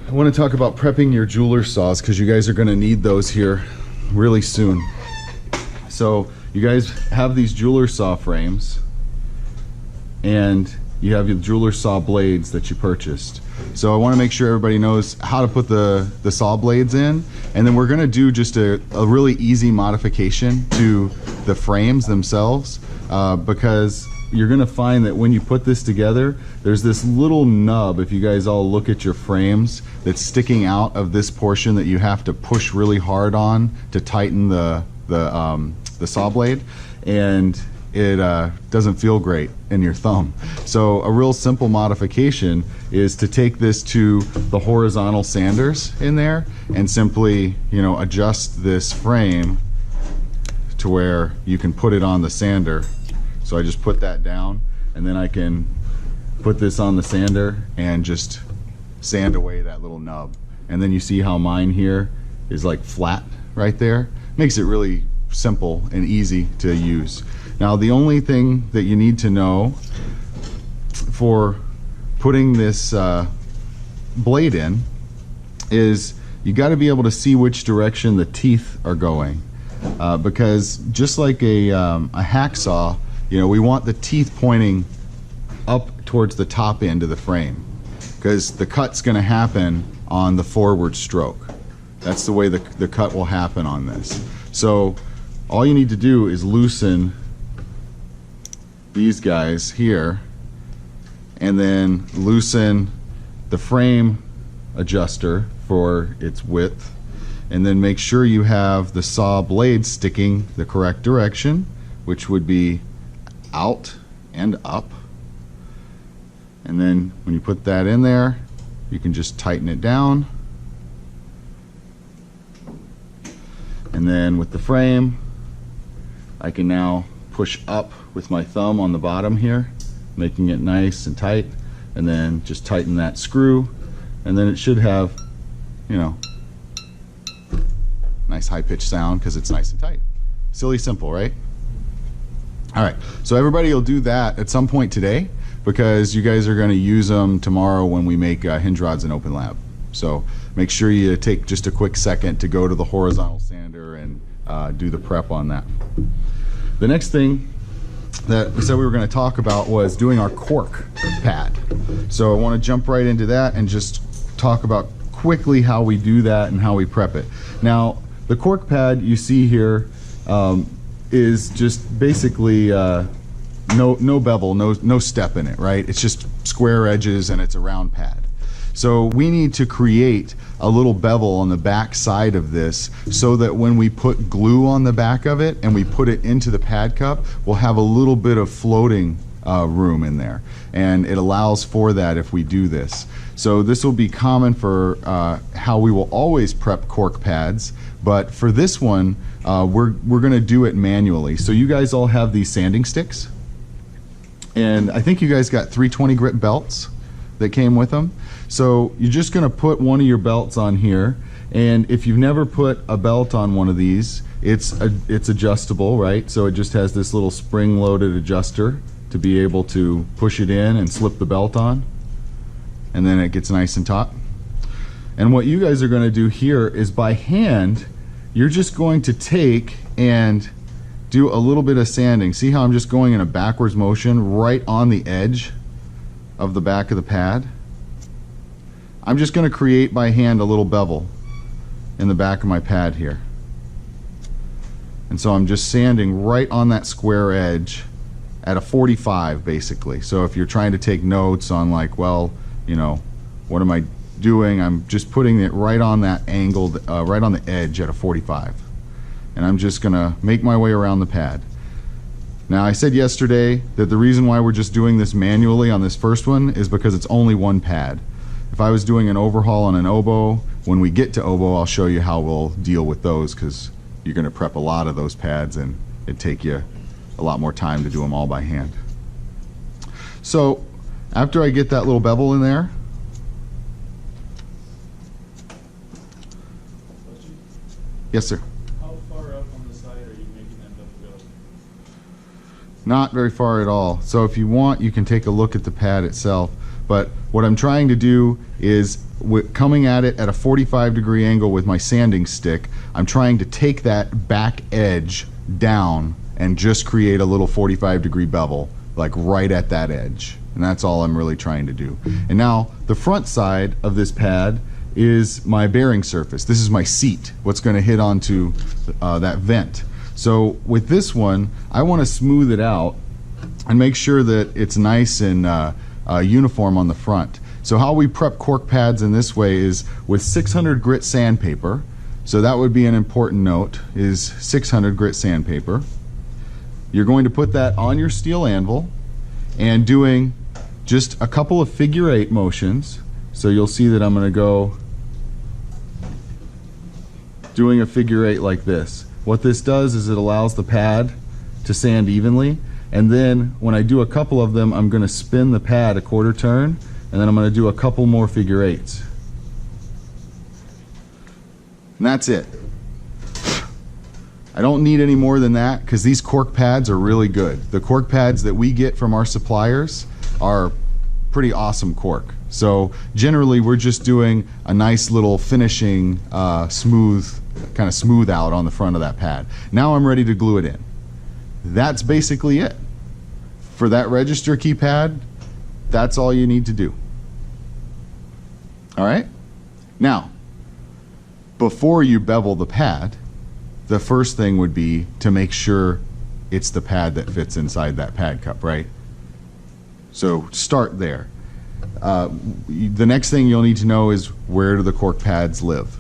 I want to talk about prepping your jeweler saws because you guys are going to need those here really soon. So you guys have these jeweler saw frames and you have your jeweler saw blades that you purchased. So I want to make sure everybody knows how to put the saw blades in, and then we're going to do just a really easy modification to the frames themselves, because you're going to find that when you put this together, there's this little nub, if you guys all look at your frames, that's sticking out of this portion that you have to push really hard on to tighten the saw blade, and it doesn't feel great in your thumb. So a real simple modification is to take this to the horizontal sanders in there and simply, you know, adjust this frame to where you can put it on the sander. So I just put that down, and then I can put this on the sander and just sand away that little nub. And then you see how mine here is like flat right there. Makes it really simple and easy to use. Now the only thing that you need to know for putting this blade in is you got to be able to see which direction the teeth are going, because just like a hacksaw, you know, we want the teeth pointing up towards the top end of the frame, because the cut's going to happen on the forward stroke. That's the way the cut will happen on this. So all you need to do is loosen these guys here, and then loosen the frame adjuster for its width, and then make sure you have the saw blade sticking the correct direction, which would be out and up. And then when you put that in there, you can just tighten it down. And then with the frame, I can now push up with my thumb on the bottom here, making it nice and tight, and then just tighten that screw, and then it should have, you know, nice high-pitched sound because it's nice and tight. Silly simple, right? All right, so everybody will do that at some point today, because you guys are going to use them tomorrow when we make hinge rods in Open Lab. So make sure you take just a quick second to go to the horizontal sander and do the prep on that. The next thing that we said we were going to talk about was doing our cork pad. So I want to jump right into that and just talk about quickly how we do that and how we prep it. Now, the cork pad you see here is just basically no bevel, no step in it, right? It's just square edges and it's a round pad. So we need to create a little bevel on the back side of this so that when we put glue on the back of it and we put it into the pad cup, we'll have a little bit of floating room in there. And it allows for that if we do this. So this will be common for how we will always prep cork pads, but for this one, we're gonna do it manually. So you guys all have these sanding sticks, and I think you guys got 320 grit belts that came with them. So you're just gonna put one of your belts on here, and if you've never put a belt on one of these, it's adjustable, right? So it just has this little spring-loaded adjuster to be able to push it in and slip the belt on, and then it gets nice and taut. And what you guys are gonna do here is by hand, you're just going to take and do a little bit of sanding. See how I'm just going in a backwards motion right on the edge of the back of the pad? I'm just going to create by hand a little bevel in the back of my pad here. And so I'm just sanding right on that square edge at a 45 basically. So if you're trying to take notes on like, well, you know, what am I doing? I'm just putting it right on that angled, right on the edge at a 45. And I'm just gonna make my way around the pad. Now I said yesterday that the reason why we're just doing this manually on this first one is because it's only one pad. If I was doing an overhaul on an oboe, when we get to oboe, I'll show you how we'll deal with those, because you're gonna prep a lot of those pads and it'd take you a lot more time to do them all by hand. So after I get that little bevel in there, yes sir? How far up on the side are you making that bevel go? Not very far at all. So if you want, you can take a look at the pad itself. But what I'm trying to do is, coming at it at a 45-degree angle with my sanding stick, I'm trying to take that back edge down and just create a little 45-degree bevel, like right at that edge. And that's all I'm really trying to do. And now the front side of this pad is my bearing surface. This is my seat, what's going to hit onto that vent. So with this one, I want to smooth it out and make sure that it's nice and uniform on the front. So how we prep cork pads in this way is with 600 grit sandpaper. So that would be an important note, is 600 grit sandpaper. You're going to put that on your steel anvil and doing just a couple of figure 8 motions. So you'll see that I'm going to go doing a figure 8 like this. What this does is it allows the pad to sand evenly, and then when I do a couple of them, I'm going to spin the pad a quarter turn, and then I'm going to do a couple more figure 8s. And that's it. I don't need any more than that because these cork pads are really good. The cork pads that we get from our suppliers are pretty awesome cork. So generally we're just doing a nice little finishing smooth out on the front of that pad. Now I'm ready to glue it in. That's basically it. For that register key pad, that's all you need to do. All right? Now, before you bevel the pad, the first thing would be to make sure it's the pad that fits inside that pad cup, right? So start there. The next thing you'll need to know is, where do the cork pads live?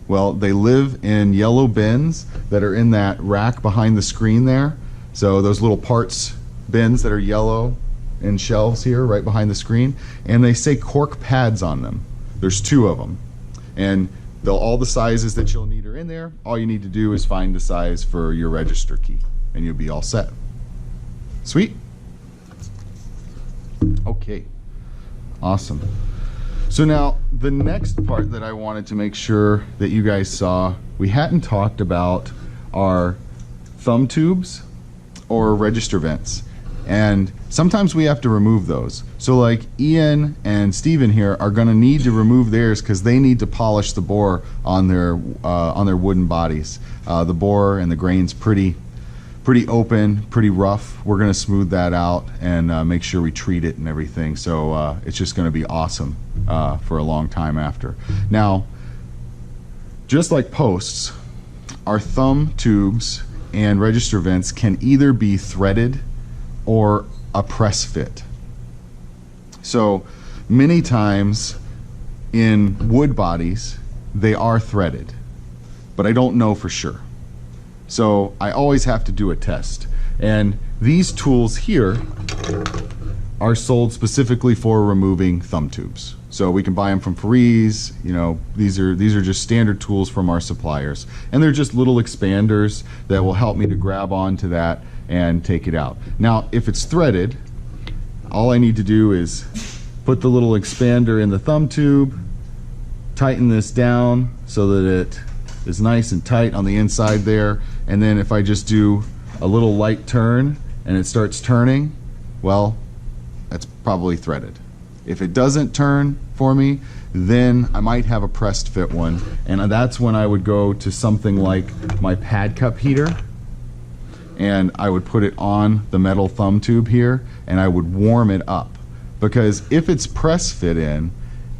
Well, they live in yellow bins that are in that rack behind the screen there. So those little parts bins that are yellow and shelves here right behind the screen, and they say cork pads on them. There's 2 of them, and all the sizes that you'll need are in there. All you need to do is find the size for your register key and you'll be all set. Sweet. Okay, awesome. So now the next part that I wanted to make sure that you guys saw, we hadn't talked about our thumb tubes or register vents, and sometimes we have to remove those. So like Ian and Steven here are going to need to remove theirs because they need to polish the bore on their wooden bodies. The bore and the grain's pretty open, pretty rough. We're going to smooth that out and make sure we treat it and everything. So it's just going to be awesome for a long time after. Now, just like posts, our thumb tubes and register vents can either be threaded or a press fit. So many times in wood bodies they are threaded, but I don't know for sure. So I always have to do a test. And these tools here are sold specifically for removing thumb tubes. So we can buy them from Farees. You know, these are just standard tools from our suppliers, and they're just little expanders that will help me to grab onto that and take it out. Now, if it's threaded, all I need to do is put the little expander in the thumb tube, tighten this down so that it is nice and tight on the inside there, and then if I just do a little light turn and it starts turning, well, that's probably threaded. If it doesn't turn for me, then I might have a pressed fit one, and that's when I would go to something like my pad cup heater, and I would put it on the metal thumb tube here and I would warm it up, because if it's press fit in,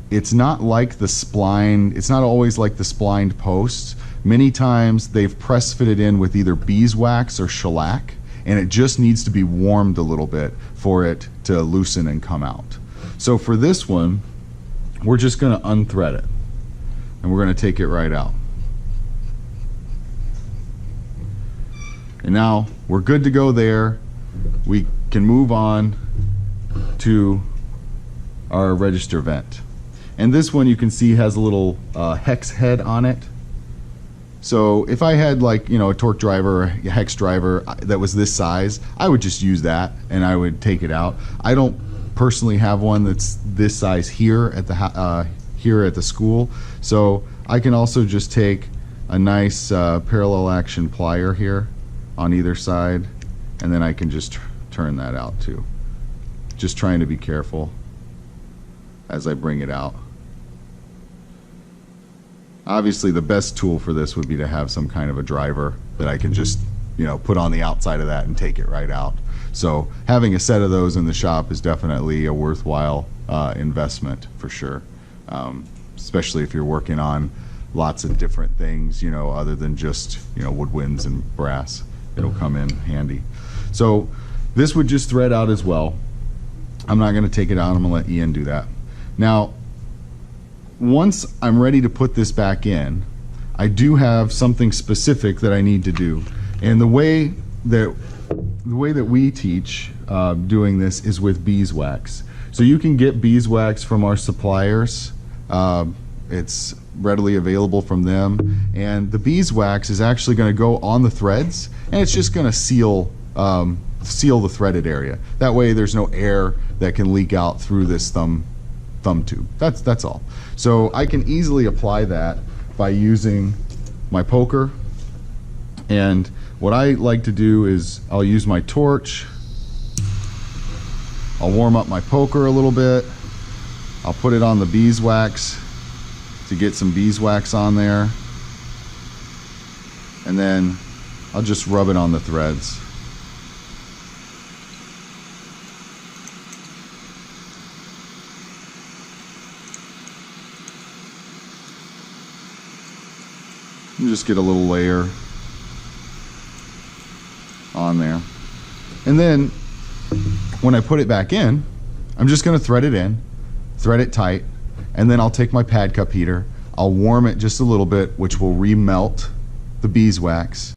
it's not like the spline, it's not always like the splined posts. Many times they've press fitted in with either beeswax or shellac, and it just needs to be warmed a little bit for it to loosen and come out. So for this one, we're just going to unthread it and we're going to take it right out. And now we're good to go there. We can move on to our register vent. And this one you can see has a little hex head on it. So if I had, like, you know, a torque driver or a hex driver that was this size, I would just use that and I would take it out. I don't personally have one that's this size here at the school, so I can also just take a nice parallel action plier here on either side, and then I can just turn that out too. Just trying to be careful. as I bring it out. Obviously the best tool for this would be to have some kind of a driver that I can just, you know, put on the outside of that and take it right out. So having a set of those in the shop is definitely a worthwhile investment for sure, especially if you're working on lots of different things, you know, other than just, you know, woodwinds and brass. It'll come in handy. So this would just thread out as well. I'm not going to take it out. I'm going to let Ian do that. Now, once I'm ready to put this back in, I do have something specific that I need to do. And the way that we teach doing this is with beeswax. So you can get beeswax from our suppliers. It's readily available from them. And the beeswax is actually going to go on the threads, and it's just going to seal the threaded area. That way there's no air that can leak out through this thumb tube. That's all. So I can easily apply that by using my poker. And what I like to do is I'll use my torch. I'll warm up my poker a little bit. I'll put it on the beeswax to get some beeswax on there. And then I'll just rub it on the threads. And just get a little layer on there. And then when I put it back in, I'm just going to thread it in, thread it tight, and then I'll take my pad cup heater, I'll warm it just a little bit, which will remelt the beeswax.